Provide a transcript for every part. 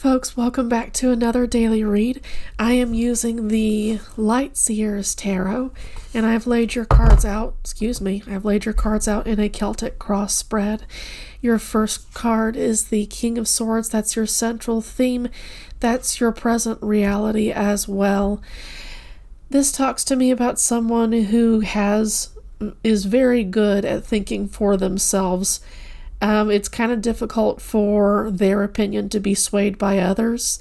folks, welcome back to another daily read. I am using the Light Seers Tarot, and I've laid your cards out, in a Celtic cross spread. Your first card is the King of Swords. That's your central theme. That's your present reality as well. This talks to me about someone who is very good at thinking for themselves. It's kind of difficult for their opinion to be swayed by others.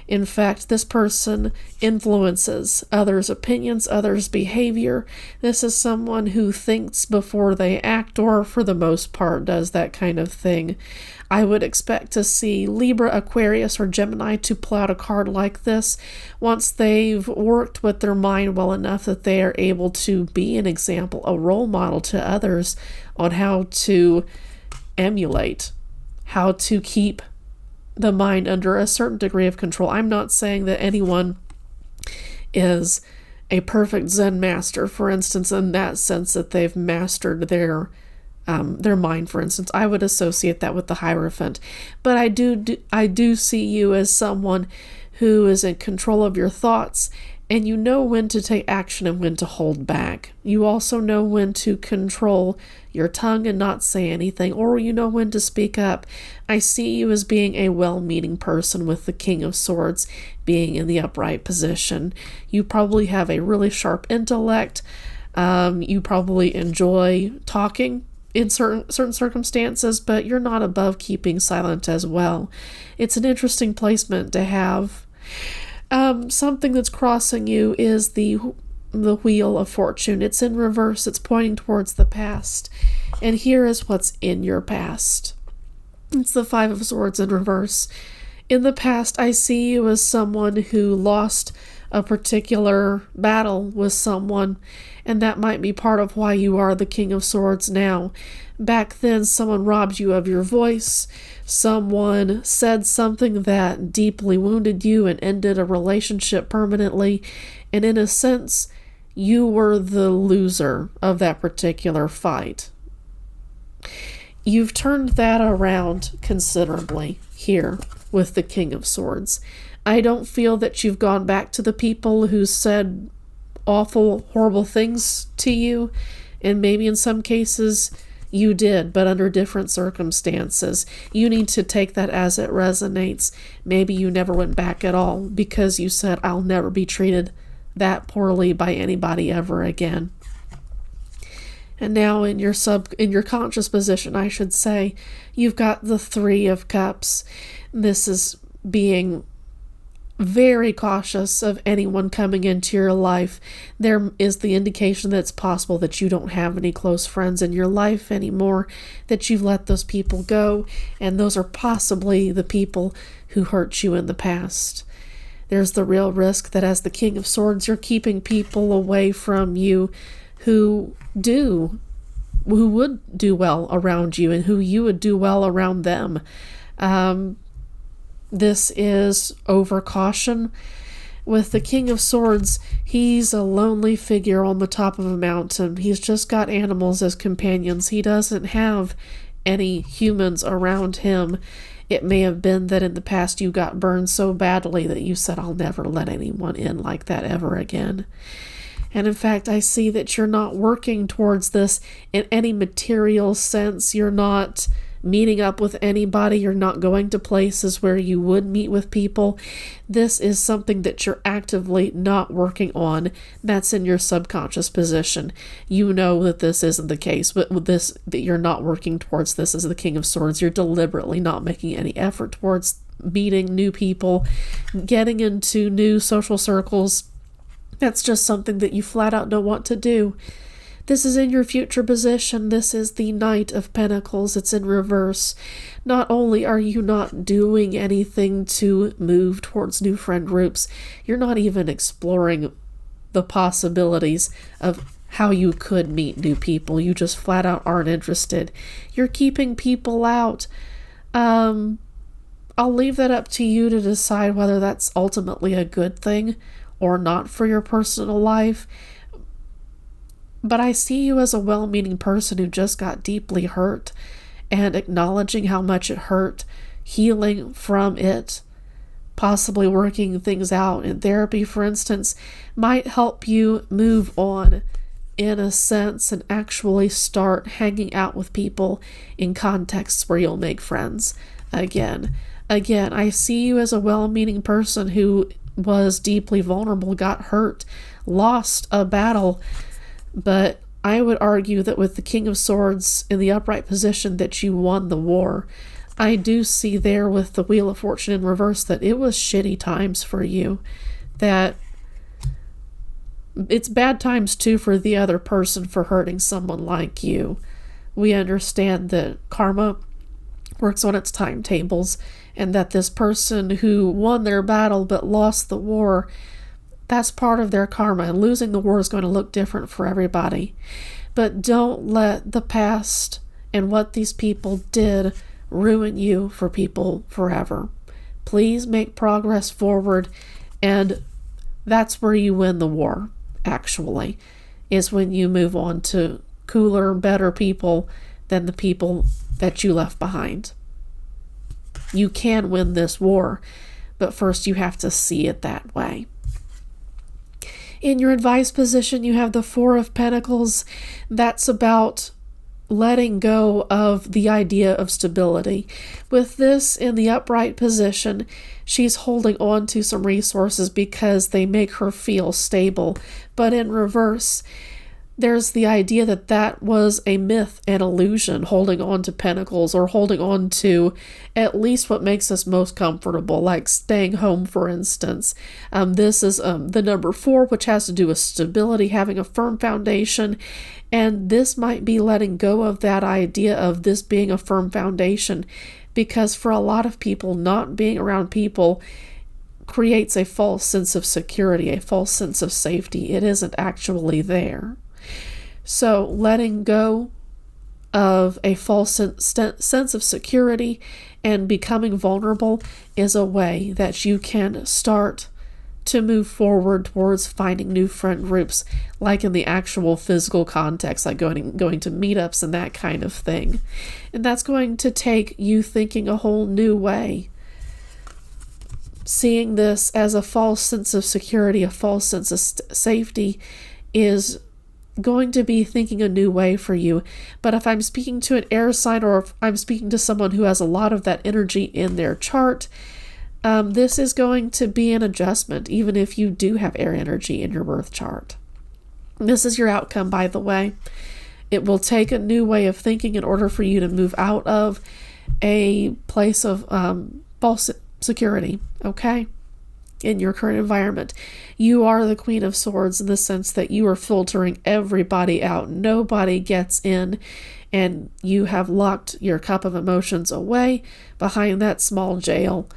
In fact, this person influences others' opinions, others' behavior. This is someone who thinks before they act, or for the most part does that kind of thing. I would expect to see Libra, Aquarius, or Gemini to pull out a card like this once they've worked with their mind well enough that they are able to be an example, a role model to others on how to emulate, how to keep the mind under a certain degree of control. I'm not saying that anyone is a perfect Zen master, for instance, in that sense that they've mastered their mind, for instance. I would associate that with the Hierophant. But I do see you as someone who is in control of your thoughts, and you know when to take action and when to hold back. You also know when to control your tongue and not say anything, or you know when to speak up. I see you as being a well-meaning person with the King of Swords being in the upright position. You probably have a really sharp intellect. You probably enjoy talking in certain circumstances, but you're not above keeping silent as well. It's an interesting placement to have. Something that's crossing you is the Wheel of Fortune. It's in reverse. It's pointing towards the past. And here is what's in your past. It's the Five of Swords in reverse. In the past, I see you as someone who lost a particular battle with someone, and that might be part of why you are the King of Swords now. Back then, someone robbed you of your voice. Someone said something that deeply wounded you and ended a relationship permanently. And in a sense, you were the loser of that particular fight. You've turned that around considerably here with the King of Swords. I don't feel that you've gone back to the people who said awful, horrible things to you. And maybe in some cases you did, but under different circumstances. You need to take that as it resonates. Maybe you never went back at all because you said, I'll never be treated that poorly by anybody ever again. And now in your conscious position, I should say, you've got the Three of Cups. This is being very cautious of anyone coming into your life. There is the indication that it's possible that you don't have any close friends in your life anymore, that you've let those people go, and those are possibly the people who hurt you in the past. There's the real risk that as the King of Swords, you're keeping people away from you who would do well around you and who you would do well around them. This is over caution. With the King of Swords, he's a lonely figure on the top of a mountain. He's just got animals as companions. He doesn't have any humans around him. It may have been that in the past you got burned so badly that you said, I'll never let anyone in like that ever again. And in fact, I see that you're not working towards this in any material sense. You're not meeting up with anybody. You're not going to places where you would meet with people. This is something that you're actively not working on. That's in your subconscious position. You know that this isn't the case, but with this, that you're not working towards this as the King of Swords. You're deliberately not making any effort towards meeting new people, getting into new social circles. That's just something that you flat out don't want to do. This is in your future position. This is the Knight of Pentacles. It's in reverse. Not only are you not doing anything to move towards new friend groups, you're not even exploring the possibilities of how you could meet new people. You just flat out aren't interested. You're keeping people out. I'll leave that up to you to decide whether that's ultimately a good thing or not for your personal life. But I see you as a well-meaning person who just got deeply hurt, and acknowledging how much it hurt, healing from it, possibly working things out in therapy, for instance, might help you move on in a sense and actually start hanging out with people in contexts where you'll make friends again. Again, I see you as a well-meaning person who was deeply vulnerable, got hurt, lost a battle, but I would argue that with the King of Swords in the upright position that you won the war. I do see there with the Wheel of Fortune in reverse that it was shitty times for you, that it's bad times too for the other person for hurting someone like you. We understand that karma works on its timetables, and that this person who won their battle but lost the war, that's part of their karma, and losing the war is going to look different for everybody. But don't let the past and what these people did ruin you for people forever. Please make progress forward, and that's where you win the war, actually, is when you move on to cooler, better people than the people that you left behind. You can win this war, but first you have to see it that way. In your advice position, you have the Four of Pentacles. That's about letting go of the idea of stability. With this in the upright position, she's holding on to some resources because they make her feel stable. But in reverse, there's the idea that that was a myth, an illusion, holding on to pentacles or holding on to at least what makes us most comfortable, like staying home, for instance. This is the number 4, which has to do with stability, having a firm foundation. And this might be letting go of that idea of this being a firm foundation, because for a lot of people, not being around people creates a false sense of security, a false sense of safety. It isn't actually there. So letting go of a false sense of security and becoming vulnerable is a way that you can start to move forward towards finding new friend groups, like in the actual physical context, like going to meetups and that kind of thing. And that's going to take you thinking a whole new way. Seeing this as a false sense of security, a false sense of safety is going to be thinking a new way for you. But if I'm speaking to an air sign, or if I'm speaking to someone who has a lot of that energy in their chart, this is going to be an adjustment, even if you do have air energy in your birth chart. This is your outcome, by the way. It will take a new way of thinking in order for you to move out of a place of false security, okay? In your current environment. You are the Queen of Swords in the sense that you are filtering everybody out. Nobody gets in, and you have locked your cup of emotions away behind that small jail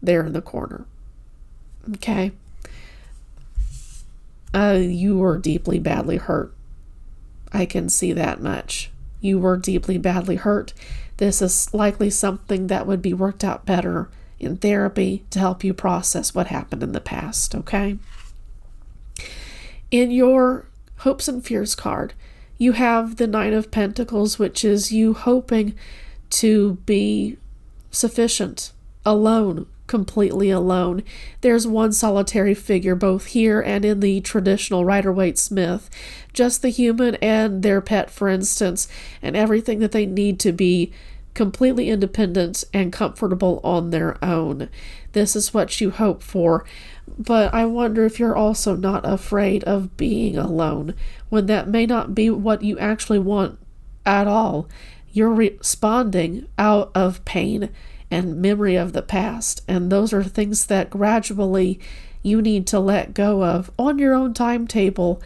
there in the corner. Okay? You were deeply, badly hurt. I can see that much. You were deeply, badly hurt. This is likely something that would be worked out better in therapy to help you process what happened in the past, okay? In your hopes and fears card, you have the Nine of Pentacles, which is you hoping to be sufficient, alone, completely alone. There's one solitary figure both here and in the traditional Rider-Waite-Smith, just the human and their pet, for instance, and everything that they need to be completely independent and comfortable on their own. This is what you hope for. But I wonder if you're also not afraid of being alone, when that may not be what you actually want at all. You're responding out of pain and memory of the past, and those are things that gradually you need to let go of on your own timetable.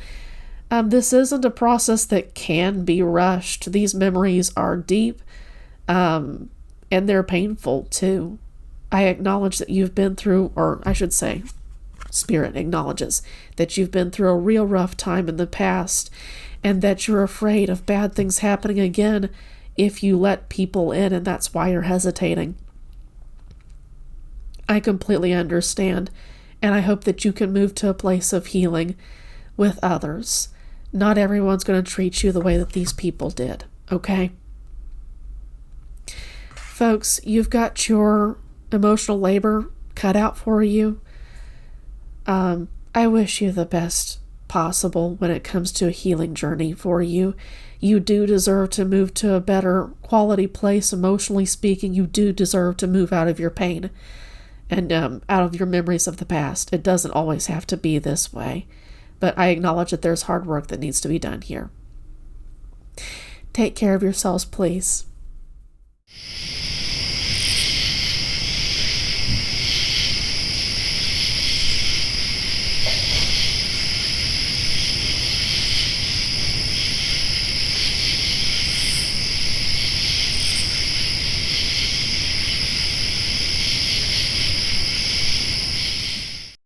This isn't a process that can be rushed. These memories are deep, and they're painful too. I acknowledge that you've been through, or I should say, Spirit acknowledges that you've been through a real rough time in the past, and that you're afraid of bad things happening again if you let people in, and that's why you're hesitating. I completely understand, and I hope that you can move to a place of healing with others. Not everyone's going to treat you the way that these people did, okay? Folks, you've got your emotional labor cut out for you. I wish you the best possible when it comes to a healing journey for you. You do deserve to move to a better quality place, emotionally speaking. You do deserve to move out of your pain and out of your memories of the past. It doesn't always have to be this way, but I acknowledge that there's hard work that needs to be done here. Take care of yourselves, please.